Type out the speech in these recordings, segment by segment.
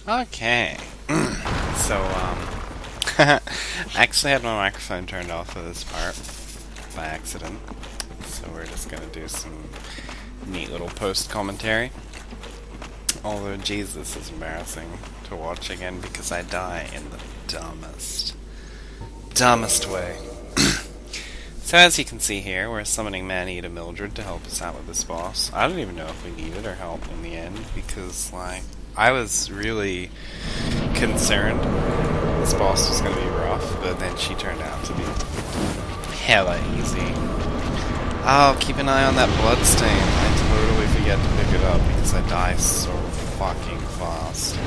Okay. I actually had my microphone turned off for this part by accident. So we're just gonna do some neat little post commentary. Although, Jesus, is embarrassing to watch again because I die in the dumbest way. So as you can see here, we're summoning Man-Eater Mildred to help us out with this boss. I don't even know if we needed her help in the end because, like, I was really concerned this boss was going to be rough, but then she turned out to be hella easy. Oh, keep an eye on that bloodstain. I totally forget to pick it up because I die so fucking fast.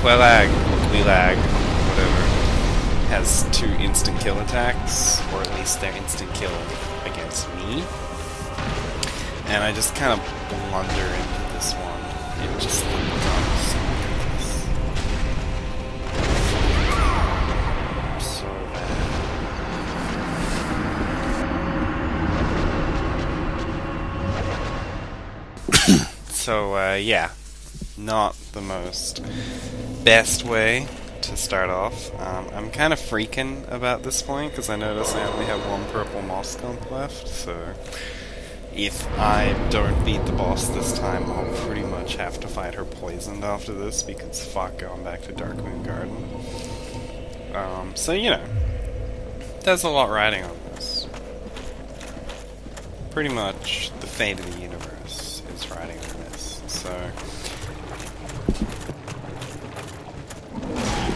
Quillag, whatever, has 2 instant kill attacks, or at least they're instant kill against me. And I just kind of blunder into this one. It just comes. So bad. So, yeah. Not the most best way to start off. I'm kind of freaking about this point because I notice I only have 1 purple moss gump left, so if I don't beat the boss this time, I'll pretty much have to fight her poisoned after this because fuck going back to Darkmoon Garden. So, you know, there's a lot riding on this. Pretty much the fate of the universe is riding on this, so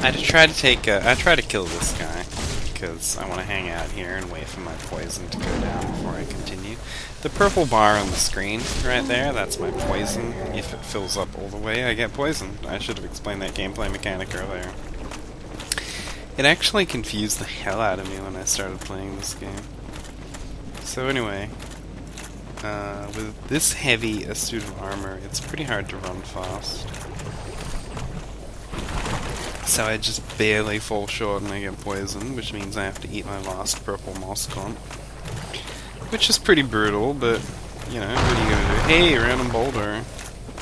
I try to kill this guy because I want to hang out here and wait for my poison to go down before I continue. The purple bar on the screen right there, that's my poison. If it fills up all the way, I get poisoned. I should have explained that gameplay mechanic earlier. It actually confused the hell out of me when I started playing this game. So anyway, with this heavy a suit of armor, it's pretty hard to run fast. So I just barely fall short and I get poisoned, which means I have to eat my last purple moss comp. Which is pretty brutal, but, you know, what are you gonna do? Hey, random boulder.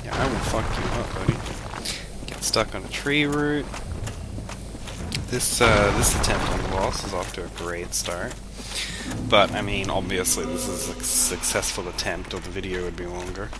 Yeah, I will fuck you up, buddy. Get stuck on a tree root. This attempt on the boss is off to a great start. But, I mean, obviously this is a successful attempt or the video would be longer.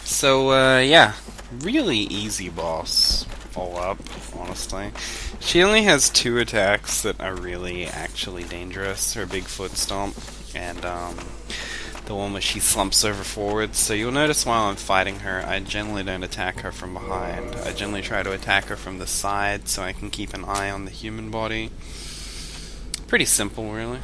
So, yeah. Really easy boss, all up, honestly. She only has 2 attacks that are really actually dangerous. Her big foot stomp, and the one where she slumps over forwards. So you'll notice while I'm fighting her, I generally don't attack her from behind. I generally try to attack her from the side so I can keep an eye on the human body. Pretty simple, really.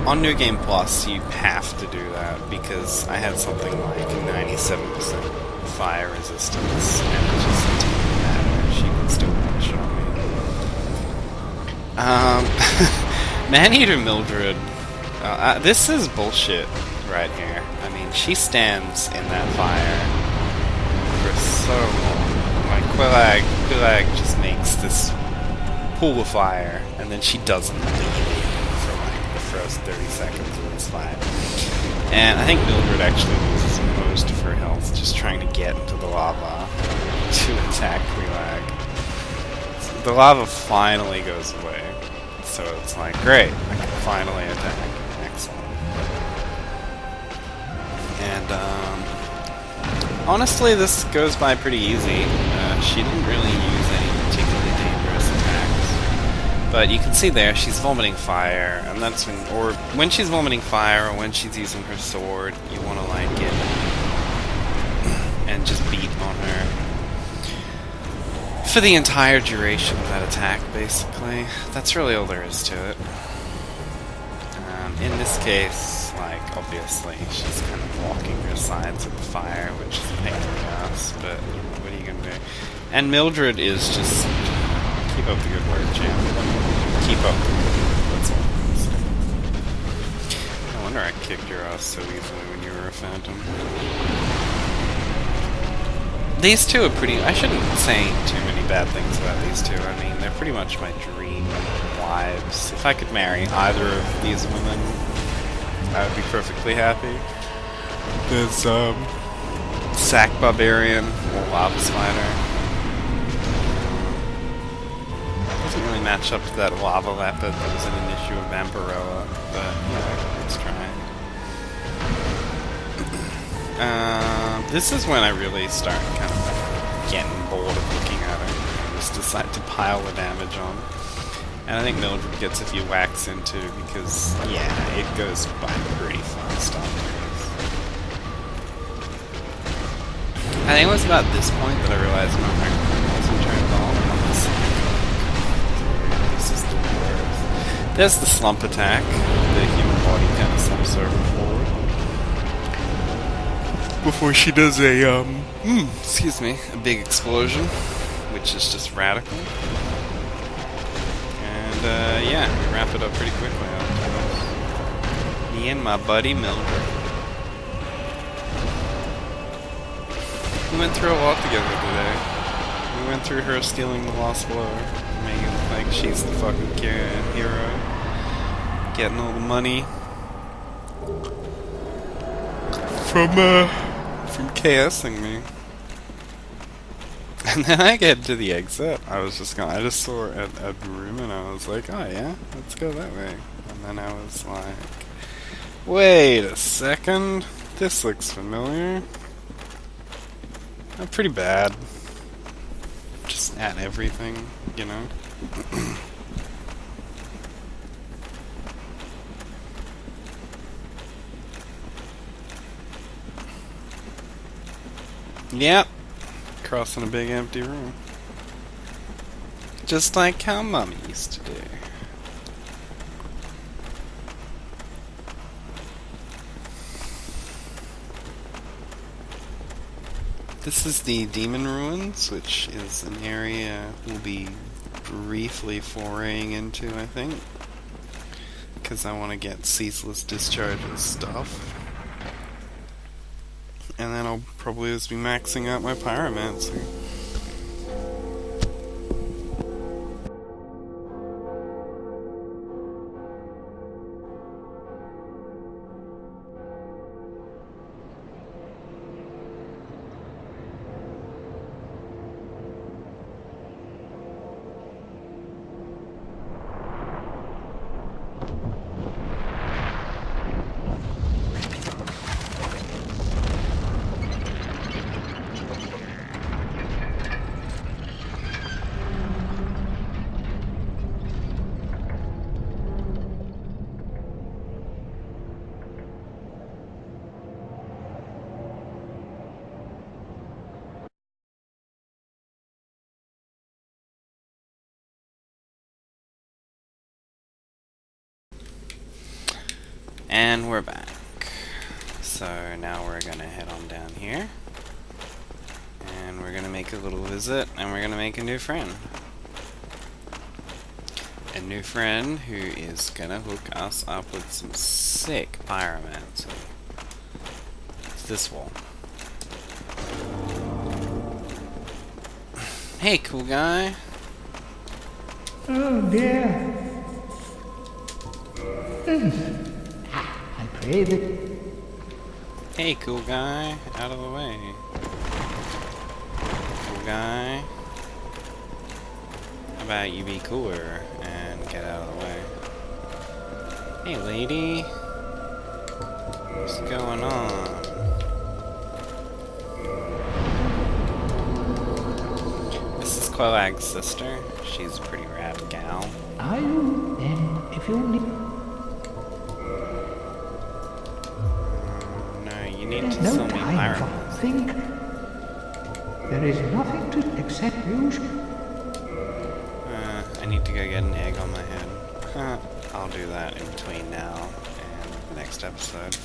On New Game Plus, you have to do that because I had something like 97% fire resistance, and it just didn't matter. She could still one-shot me. Man-Eater Mildred, this is bullshit right here. I mean, she stands in that fire for so long. Like, Quillag just makes this pool of fire, and then she doesn't leave for like the first 30 seconds of this fight. And I think Mildred actually loses most of her health just trying to get into the lava to attack Quillag. So the lava finally goes away. So it's like, great, I can finally attack. Excellent. And, honestly, this goes by pretty easy. She didn't really use any particularly dangerous attacks. But you can see there, she's vomiting fire, and that's when she's vomiting fire, or when she's using her sword, you want to, like, get and just beat on her for the entire duration of that attack, basically. That's really all there is to it. In this case, like, obviously, she's kind of blocking her sides of the fire, which is a pain in the ass, but what are you gonna do? And Mildred is just... keep up the good work, champ. Keep up the good work, that's all I'm gonna say. No wonder I kicked your ass so easily when you were a phantom. These two are pretty... I shouldn't say too many bad things about these two. I mean, they're pretty much my dream wives. If I could marry either of these women, I would be perfectly happy. There's Sack Barbarian or Lava Spider. Doesn't really match up to that Lava Leopard that was in an issue of Vampirella, but let's try. This is when I really start kind of getting bored of looking at her. I just decide to pile the damage on. And I think Mildred gets a few whacks in too, because, yeah, it goes by pretty fast afterwards. I think it was about this point that I realized my microphone wasn't turned on. I was like, this is the worst. There's the slump attack. The human body kind of slumps over forward. Before she does a, excuse me, a big explosion, which is just radical. And, yeah, we wrap it up pretty quickly after this. Me and my buddy Mildred. We went through a lot together today. We went through her stealing the Lost Blow, making it look like she's the fucking hero. Getting all the money. From KSing me. And then I get to the exit. I just saw a room and I was like, oh yeah, let's go that way. And then I was like, wait a second, this looks familiar. Pretty bad. Just at everything, you know? Yep. Crossing a big empty room. Just like how Mummy used to do. This is the Demon Ruins, which is an area we'll be briefly foraying into, I think. Because I want to get ceaseless discharges stuff. And then I'll probably just be maxing out my pyromancy. And we're back. So now we're gonna head on down here. And we're gonna make a little visit, and we're gonna make a new friend. A new friend who is gonna hook us up with some sick pyromancy. It's this wall. Hey, cool guy. Oh dear. I pray that... Hey, cool guy. Out of the way. Cool guy. How about you be cooler and get out of the way? Hey, lady. What's going on? This is Quellag's sister. She's a pretty rad gal. Are you? Then, if you need... No, you need There's to no sell me time for pyromancy. think. There is nothing to except use. I need to go get an egg on my head. I'll do that in between now and the next episode.